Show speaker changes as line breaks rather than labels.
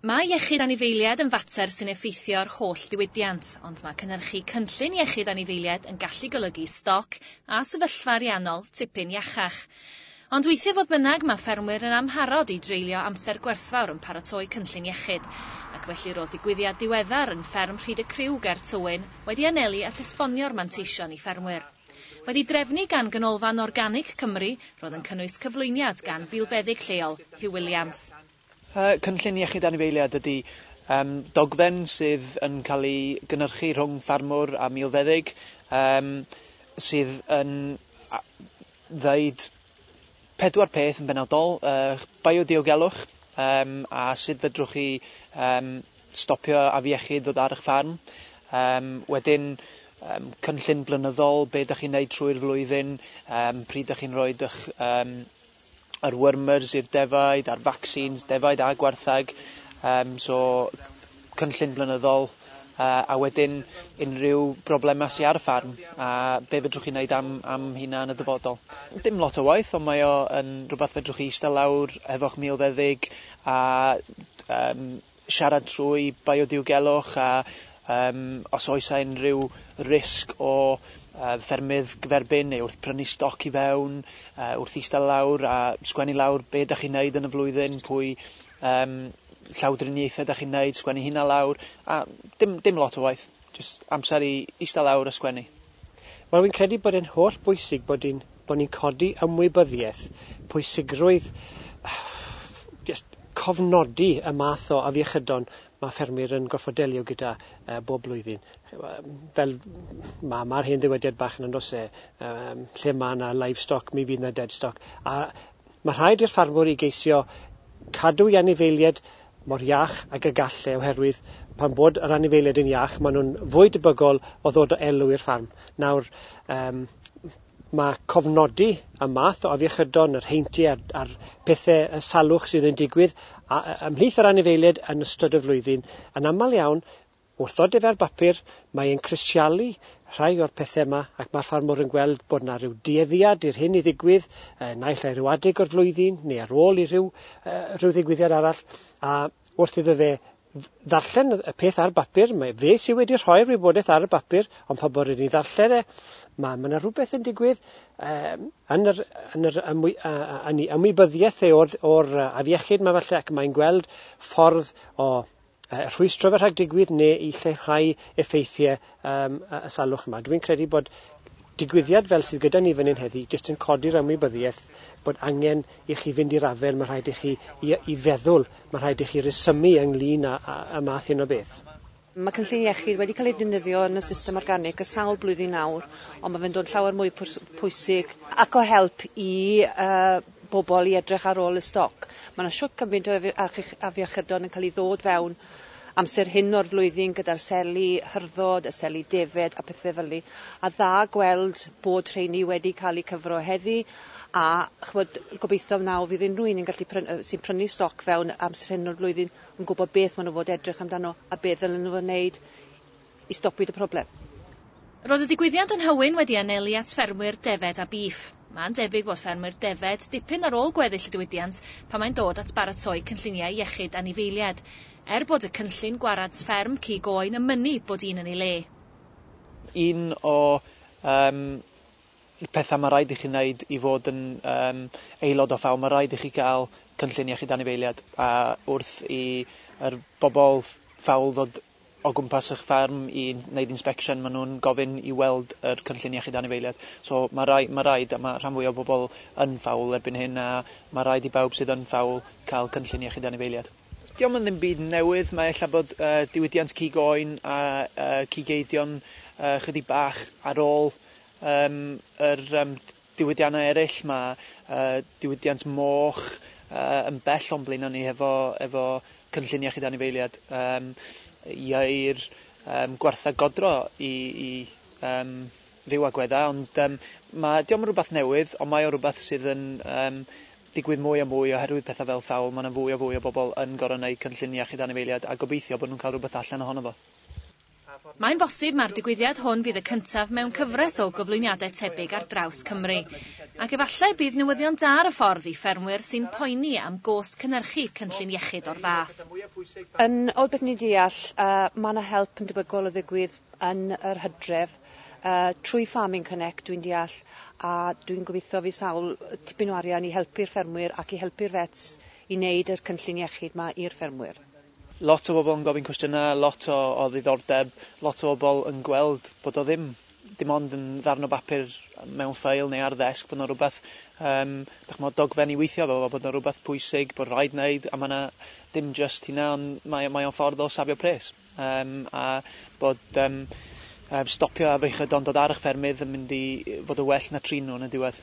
Mae iechyd anifeiliaid yn fater sy'n effeithio'r holl ddiwydiant, ond mae cynhyrchu cynllun iechyd anifeiliaid yn gallu golygu stoc a sefyllfa ariannol tipyn iachach. Ond weithiau fodd bynnag mae ffermwyr yn amharod i dreulio amser gwerthfawr yn paratoi cynllun iechyd, ac felly roedd ddigwyddiad diweddar yn fferm Rhyd y Criw ger Tywyn wedi anelu at esbonio'r manteision i ffermwyr. Wedi drefnu gan ganolfan Organic Cymru, roedd yn cynnwys cyflwyniad gan filfeddyg lleol, Hugh Williams.
Cynllun iechyd anifeiliaid ydy dogfen sydd yn cael ei gynhyrchu rhwng ffarmwr a milfeddyg, sydd yn ddeud 4 peth yn benodol, biodiogelwch, a sut fedrwch chi stopio afiechyd ddod ar eich ffarm. Wedyn, cynllun blynyddol, be ydych chi'n neud trwy'r flwyddyn, pryd ydych chi'n rhoi yr wormers i'r defaid, a'r vaccines, defaid a gwarthag, so cynllun blynyddol, a wedyn unrhyw broblemau sydd ar y ffarm, a be fedrwch chi wneud am hynna yn y dyfodol. Dim lot o waith, ond mae o yn rhywbeth fedrwch chi eistedd lawr efo'ch milfeddyg a siarad trwy biodiogelwch a os oes unrhyw risg o ffermydd gyferbyn neu wrth prynu stoc i fewn, wrth eistedd lawr a sgwennu lawr be ydych chi'n neud yn y flwyddyn, pwy llawdriniaethau ydych chi'n neud, sgwennu hynna lawr, a dim lot o waith, just amser i eistedd lawr a sgwennu.
Wel, fi'n credu bod e'n holl bwysig bod ni'n codi ymwybyddiaeth, pwysigrwydd, cofnodi y math o afiechydon mae ffermwyr yn gorfod delio gyda bob blwyddyn. Fel mae'r hen ddigwyddiad bach yn dos lle mae yna livestock, mi fydd yna deadstock. A mae rhaid i'r ffarmwr i geisio cadw i anifeiliaid mor iach ag y galle oherwydd pan bod yr anifeiliaid yn iach, maen nhw'n fwy debygol o ddod o elw i'r ffarm. Nawr, mae cofnodi y math o afiechydon, yr heinti a'r pethau salwch sydd yn digwydd ymhlith yr anifeiliaid yn ystod y flwyddyn. Yn aml iawn, wrth ddod efo'r bapur, mae e'n crisialu rhai o'r pethau yma ac mae'r ffarmwr yn gweld bod yna rhyw dueddiad i'r hyn i ddigwydd, naill ai ryw adeg o'r flwyddyn neu ar ôl i ryw ddigwyddiad arall. A wrth iddo fe ddarllen y peth ar bapur, mae fe sydd wedi rhoi'r wybodaeth ar y bapur, ond pa bod wedi ddarllen mae yna rhywbeth yn digwydd yn y ymwybyddiaeth o'r afiechyd mae falle, ac mae'n gweld ffordd o rhwystro fe rhag digwydd neu i lleihau effeithiau y salwch yma. Dwi'n credu bod digwyddiad fel sydd gyda ni fan hyn heddi jyst yn codi'r ymwybyddiaeth bod angen i chi fynd i'r afel, mae rhaid i chi i feddwl, mae rhaid i chi resymu ynglyn â math hyn o beth.
Mae cynllun iechyd wedi cael ei defnyddio yn y system organic y sawl blwyddyn nawr, ond mae fe'n dod llawer mwy pwysig ac o help i bobl i edrych ar ôl y stoc. Mae yna siwt cymaint o afiechydon yn cael ei ddod fewn amser hyn o'r flwyddyn gyda'r seli hyrddod, y seli defed a pethau fel ni. A dda gweld bod rheini wedi cael ei cyfro heddi a gobeithio nawr fydd unrhyw un yn gallu sy'n prynu stoc fewn amser hyn o'r flwyddyn yn gwybod beth maen nhw fod edrych amdano a beth ddylen nhw wneud i stopio'r problem.
Roedd y digwyddiad yn Hywyn wedi anelu at ffermwyr defed a beef. Mae'n debyg bod ffermwyr defed dipyn ar ôl gweddill y diwydiant pan mae'n dod at baratoi cynlluniau iechyd anifeiliaid, bod y cynllun gwarad fferm cig oen yn mynnu bod un yn ei le.
Un o pethau mae rhaid i chi wneud i fod yn aelod o ffarm, mae rhaid i chi gael cynllun iechyd anifeiliaid a wrth i'r bobl ffawl ddod o gwmpas eich ffarm i wneud inspection, maen nhw'n gofyn i weld yr cynllun iechyd anifeiliaid. So mae rhaid, a mae rhan fwy o bobl yn ffawl erbyn hyn, a mae rhaid i bawb sydd yn ffawl cael cynllun iechyd anifeiliaid. Diolch yn ddim byd newydd, mae eich bod diwydiant cig oen a cigeidion chydig bach ar ôl yr diwydiannau eraill. Mae diwydiant moch yn bell o'n blaen ni efo cynllun iechyd anifeiliaid. I'r gwarthag godro i ryw agweddau, ond diolch yn rhywbeth newydd, ond mae o rhywbeth sydd yn digwydd mwy a mwy oherwydd pethau fel ffawl. Mae yna fwy o bobl yn gorfod wneud cynllun iechyd anifeiliaid a gobeithio bod nhw'n cael rhywbeth allan ohono fo.
Mae'n bosib mae'r digwyddiad hwn fydd y cyntaf mewn cyfres o gyflwyniadau tebyg ar draws Cymru. Ac efallai bydd newyddion da ar y ffordd i ffermwyr sy'n poeni am gosd cynhyrchu cynllun iechyd o'r fath.
Yn ôl beth ni'n deall, mae yna help yn debygol o ddigwydd yn yr Hydref trwy Farming Connect dwi'n deall, a dwi'n gobeithio fi sawl tipyn o arian i helpu'r ffermwyr ac i helpu'r vets i wneud yr cynllun iechyd yma i'r ffermwyr.
Lot o bobl yn gofyn cwestiynau, lot o ddiddordeb, lot o bobl yn gweld bod o ddim ond yn ddarn o bapur mewn ffeil neu ar ddesg, bod yna rhywbeth dogfen i weithio fo, bod yna rhywbeth pwysig, bod rhaid wneud, a mae yna dim just hynna, ond mae o'n ffordd o safio pres. A bod stopio a feichyd ond dod ar eich ffermydd yn mynd i fod y well na trin nhw yn y diwedd.